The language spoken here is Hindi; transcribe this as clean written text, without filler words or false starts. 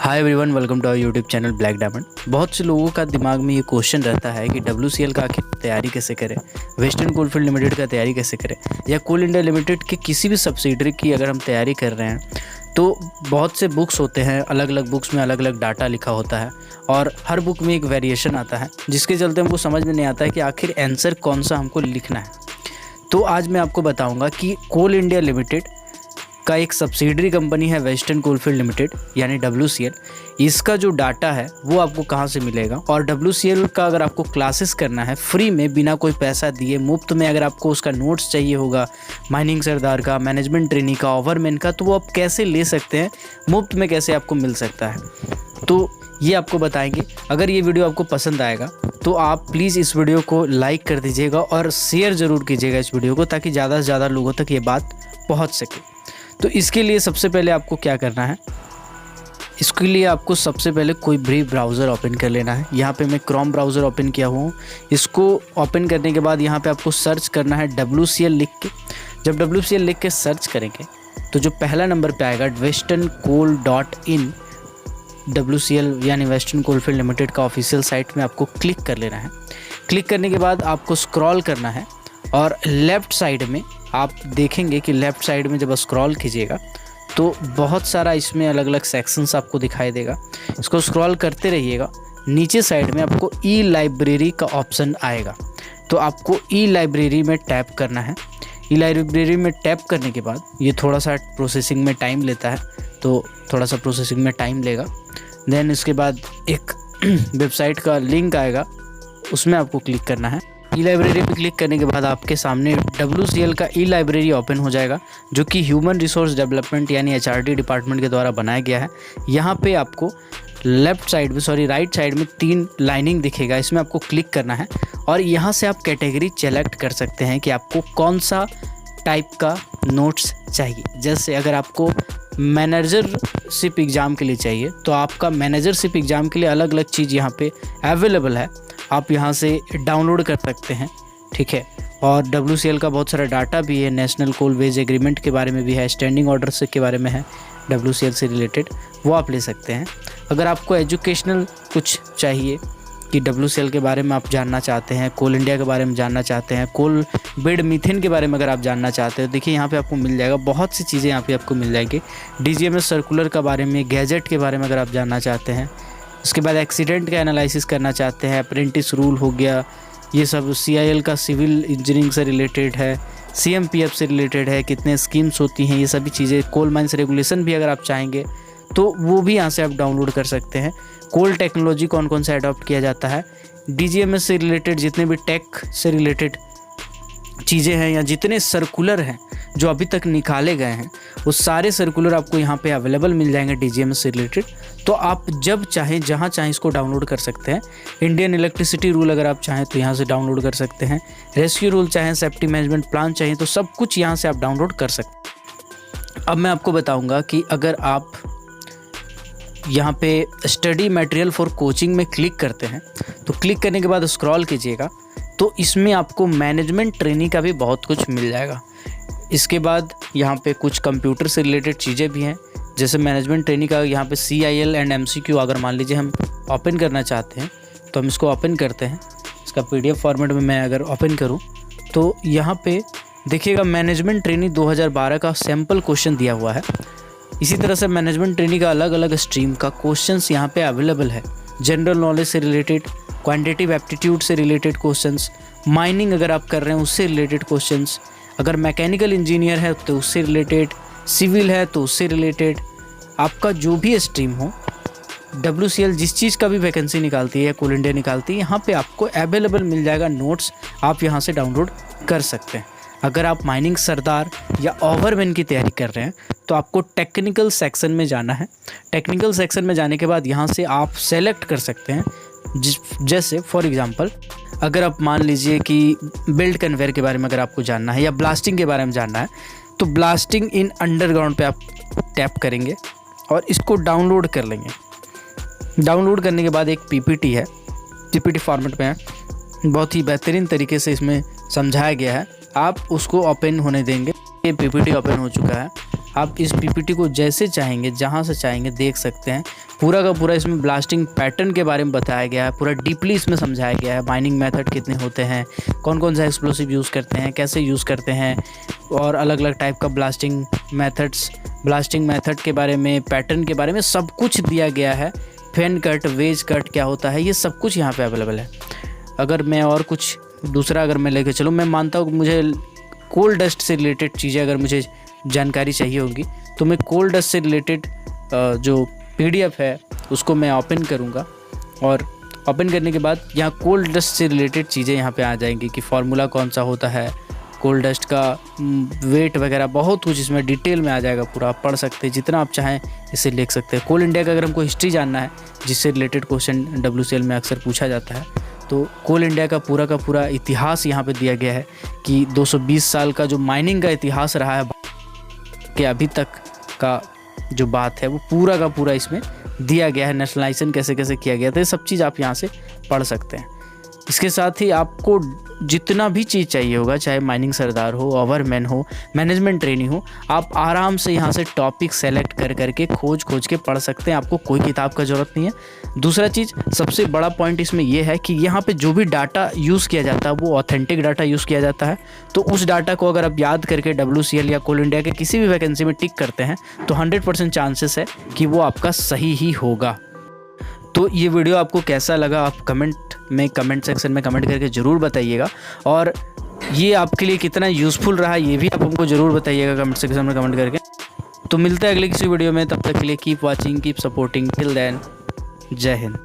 Hi everyone, welcome to our YouTube channel Black Diamond. बहुत से लोगों का दिमाग में ये क्वेश्चन रहता है कि WCL का आखिर तैयारी कैसे करें, वेस्टर्न कोलफील्ड लिमिटेड का तैयारी कैसे करें, या कोल इंडिया लिमिटेड के किसी भी सब्सिडरी की अगर हम तैयारी कर रहे हैं तो बहुत से बुक्स होते हैं, अलग अलग बुक्स में अलग अलग डाटा लिखा होता है और हर बुक में एक वेरिएशन आता है, जिसके चलते हमको समझ में नहीं आता है कि आखिर आंसर कौन सा हमको लिखना है। तो आज मैं आपको बताऊँगा कि कोल इंडिया लिमिटेड का एक सब्सिडरी कंपनी है वेस्टर्न कोलफील्ड लिमिटेड यानी WCL, इसका जो डाटा है वो आपको कहाँ से मिलेगा, और WCL का अगर आपको क्लासेस करना है फ्री में बिना कोई पैसा दिए मुफ्त में, अगर आपको उसका नोट्स चाहिए होगा माइनिंग सरदार का, मैनेजमेंट ट्रेनी का, ओवरमैन का, तो वो आप कैसे ले सकते हैं, मुफ्त में कैसे आपको मिल सकता है, तो ये आपको बताएंगे। अगर ये वीडियो आपको पसंद आएगा तो आप प्लीज़ इस वीडियो को लाइक कर दीजिएगा और शेयर ज़रूर कीजिएगा इस वीडियो को, ताकि ज़्यादा से ज़्यादा लोगों तक ये बात पहुँच सके। तो इसके लिए सबसे पहले आपको क्या करना है, इसके लिए आपको सबसे पहले कोई भी ब्राउज़र ओपन कर लेना है। यहाँ पे मैं क्रोम ब्राउज़र ओपन किया हुआ हूँ। इसको ओपन करने के बाद यहाँ पे आपको सर्च करना है WCL लिख के। जब WCL लिख के सर्च करेंगे तो जो पहला नंबर पे आएगा westerncoal.in, WCL यानी वेस्टर्न कोलफील्ड लिमिटेड का ऑफिशियल साइट में आपको क्लिक कर लेना है। क्लिक करने के बाद आपको स्क्रॉल करना है और लेफ़्ट साइड में आप देखेंगे कि लेफ़्ट साइड में जब स्क्रॉल कीजिएगा तो बहुत सारा इसमें अलग अलग सेक्शंस आपको दिखाई देगा। इसको स्क्रॉल करते रहिएगा। नीचे साइड में आपको ई लाइब्रेरी का ऑप्शन आएगा, तो आपको ई लाइब्रेरी में टैप करना है। ई लाइब्रेरी में टैप करने के बाद ये थोड़ा सा प्रोसेसिंग में टाइम लेता है, तो थोड़ा सा प्रोसेसिंग में टाइम लेगा। देन इसके बाद एक वेबसाइट का लिंक आएगा, उसमें आपको क्लिक करना है। ई लाइब्रेरी पे क्लिक करने के बाद आपके सामने WCL का ई लाइब्रेरी ओपन हो जाएगा, जो कि ह्यूमन रिसोर्स डेवलपमेंट यानी HRD डिपार्टमेंट के द्वारा बनाया गया है। यहाँ पे आपको राइट साइड में 3 लाइनिंग दिखेगा, इसमें आपको क्लिक करना है और यहाँ से आप कैटेगरी सेलेक्ट कर सकते हैं कि आपको कौन सा टाइप का नोट्स चाहिए। जैसे अगर आपको मैनेजरशिप एग्ज़ाम के लिए चाहिए तो आपका मैनेजरशिप एग्ज़ाम के लिए अलग अलग चीज़ यहाँ पे अवेलेबल है, आप यहाँ से डाउनलोड कर सकते हैं, ठीक है। और WCL का बहुत सारा डाटा भी है, नेशनल कोल वेज एग्रीमेंट के बारे में भी है, स्टैंडिंग ऑर्डर के बारे में है WCL से रिलेटेड, वो आप ले सकते हैं। अगर आपको एजुकेशनल कुछ चाहिए कि WCL के बारे में आप जानना चाहते हैं, कोल इंडिया के बारे में जानना चाहते हैं, कोल बेड मीथेन के बारे में अगर आप जानना चाहते हैं, देखिए यहाँ पे आपको मिल जाएगा, बहुत सी चीज़ें यहाँ पे आपको मिल जाएंगी। DGMS सर्कुलर के बारे में, गैजेट के बारे में अगर आप जानना चाहते हैं, उसके बाद एक्सीडेंट का एनालिसिस करना चाहते हैं, अप्रेंटिस रूल हो गया, ये सब CIL का सिविल इंजीनियरिंग से रिलेटेड है, CMPF से रिलेटेड है, कितने स्कीम्स होती हैं, ये सभी चीज़ें, कोल माइंस रेगुलेशन भी अगर आप चाहेंगे तो वो भी यहाँ से आप डाउनलोड कर सकते हैं। कोल टेक्नोलॉजी कौन कौन सा अडॉप्ट किया जाता है, DGMS से रिलेटेड जितने भी टेक से रिलेटेड चीज़ें हैं या जितने सर्कुलर हैं जो अभी तक निकाले गए हैं, वो सारे सर्कुलर आपको यहाँ पे अवेलेबल मिल जाएंगे DGMS से रिलेटेड। तो आप जब चाहें जहाँ चाहें इसको डाउनलोड कर सकते हैं। इंडियन इलेक्ट्रिसिटी रूल अगर आप चाहें तो यहाँ से डाउनलोड कर सकते हैं, रेस्क्यू रूल चाहें, सेफ्टी मैनेजमेंट प्लान चाहिए, तो सब कुछ यहाँ से आप डाउनलोड कर सकते हैं। अब मैं आपको बताऊँगा कि अगर आप यहाँ पे स्टडी मटेरियल फॉर कोचिंग में क्लिक करते हैं तो क्लिक करने के बाद स्क्रॉल कीजिएगा तो इसमें आपको मैनेजमेंट ट्रेनिंग का भी बहुत कुछ मिल जाएगा। इसके बाद यहाँ पे कुछ कंप्यूटर से रिलेटेड चीज़ें भी हैं, जैसे मैनेजमेंट ट्रेनिंग का यहाँ पे CIL एंड MCQ अगर मान लीजिए हम ओपन करना चाहते हैं तो हम इसको ओपन करते हैं। इसका PDF फॉर्मेट में मैं अगर ओपन करूँ तो यहाँ पे देखिएगा मैनेजमेंट ट्रेनिंग 2012 का सैम्पल क्वेश्चन दिया हुआ है। इसी तरह से मैनेजमेंट ट्रेनिंग का अलग अलग स्ट्रीम का क्वेश्चंस यहाँ पे अवेलेबल है। जनरल नॉलेज से रिलेटेड, क्वांटिटेटिव एप्टीट्यूड से रिलेटेड क्वेश्चंस, माइनिंग अगर आप कर रहे हैं उससे रिलेटेड क्वेश्चंस, अगर मैकेनिकल इंजीनियर है तो उससे रिलेटेड, सिविल है तो उससे रिलेटेड, आपका जो भी स्ट्रीम हो, WCL जिस चीज़ का भी वैकेंसी निकालती है, कोल इंडिया निकालती है, यहाँ पे आपको अवेलेबल मिल जाएगा नोट्स, आप यहाँ से डाउनलोड कर सकते हैं। अगर आप माइनिंग सरदार या ओवरमैन की तैयारी कर रहे हैं तो आपको टेक्निकल सेक्शन में जाना है। टेक्निकल सेक्शन में जाने के बाद यहाँ से आप सेलेक्ट कर सकते हैं, जैसे फॉर एग्जांपल अगर आप मान लीजिए कि बेल्ट कन्वेयर के बारे में अगर आपको जानना है या ब्लास्टिंग के बारे में जानना है तो ब्लास्टिंग इन अंडरग्राउंड पे आप टैप करेंगे और इसको डाउनलोड कर लेंगे। डाउनलोड करने के बाद एक PPT है, PPT फॉर्मेट में है, बहुत ही बेहतरीन तरीके से इसमें समझाया गया है, आप उसको ओपन होने देंगे। ये PPT ओपन हो चुका है। आप इस पीपीटी को जैसे चाहेंगे, जहाँ से चाहेंगे देख सकते हैं। पूरा का पूरा इसमें ब्लास्टिंग पैटर्न के बारे में बताया गया है, पूरा डीपली इसमें समझाया गया है। माइनिंग मेथड कितने होते हैं, कौन कौन सा एक्सप्लोसिव यूज़ करते हैं, कैसे यूज़ करते हैं, और अलग अलग टाइप का ब्लास्टिंग मेथड के बारे में, पैटर्न के बारे में सब कुछ दिया गया है। फैन कट, वेज कट क्या होता है, ये सब कुछ यहाँ पे अवेलेबल है। अगर मैं और कुछ दूसरा अगर मैं लेके चलूँ, मैं मानता हूँ कि मुझे कोल डस्ट से रिलेटेड चीज़ें अगर मुझे जानकारी चाहिए होगी तो मैं कोल डस्ट से रिलेटेड जो PDF है उसको मैं ओपन करूँगा, और ओपन करने के बाद यहाँ कोल डस्ट से रिलेटेड चीज़ें यहाँ पे आ जाएंगी कि फार्मूला कौन सा होता है, कोल डस्ट का वेट वगैरह बहुत कुछ इसमें डिटेल में आ जाएगा। पूरा आप पढ़ सकते हैं, जितना आप चाहें इसे लिख सकते हैं। कोल इंडिया का अगर हमको हिस्ट्री जानना है, जिससे रिलेटेड क्वेश्चन WCL में अक्सर पूछा जाता है, तो कोल इंडिया का पूरा इतिहास यहाँ पे दिया गया है कि 220 साल का जो माइनिंग का इतिहास रहा है कि अभी तक का जो बात है वो पूरा का पूरा इसमें दिया गया है। नेशनलाइजेशन कैसे कैसे किया गया था, ये सब चीज़ आप यहाँ से पढ़ सकते हैं। इसके साथ ही आपको जितना भी चीज़ चाहिए होगा, चाहे माइनिंग सरदार हो, ओवरमैन हो, मैनेजमेंट ट्रेनिंग हो, आप आराम से यहाँ से टॉपिक सेलेक्ट कर करके खोज के पढ़ सकते हैं। आपको कोई किताब का ज़रूरत नहीं है। दूसरा चीज़, सबसे बड़ा पॉइंट इसमें यह है कि यहाँ पे जो भी डाटा यूज़ किया जाता है वो ऑथेंटिक डाटा यूज़ किया जाता है। तो उस डाटा को अगर आप याद करके WCL या कोल इंडिया के किसी भी वैकेंसी में टिक करते हैं तो 100% चांसेस है कि वो आपका सही ही होगा। तो ये वीडियो आपको कैसा लगा, आप कमेंट सेक्शन में कमेंट करके ज़रूर बताइएगा, और ये आपके लिए कितना यूज़फुल रहा ये भी आप हमको ज़रूर बताइएगा कमेंट सेक्शन में कमेंट करके। तो मिलते हैं अगले किसी वीडियो में, तब तक के लिए keep watching, keep supporting, till then जय हिंद।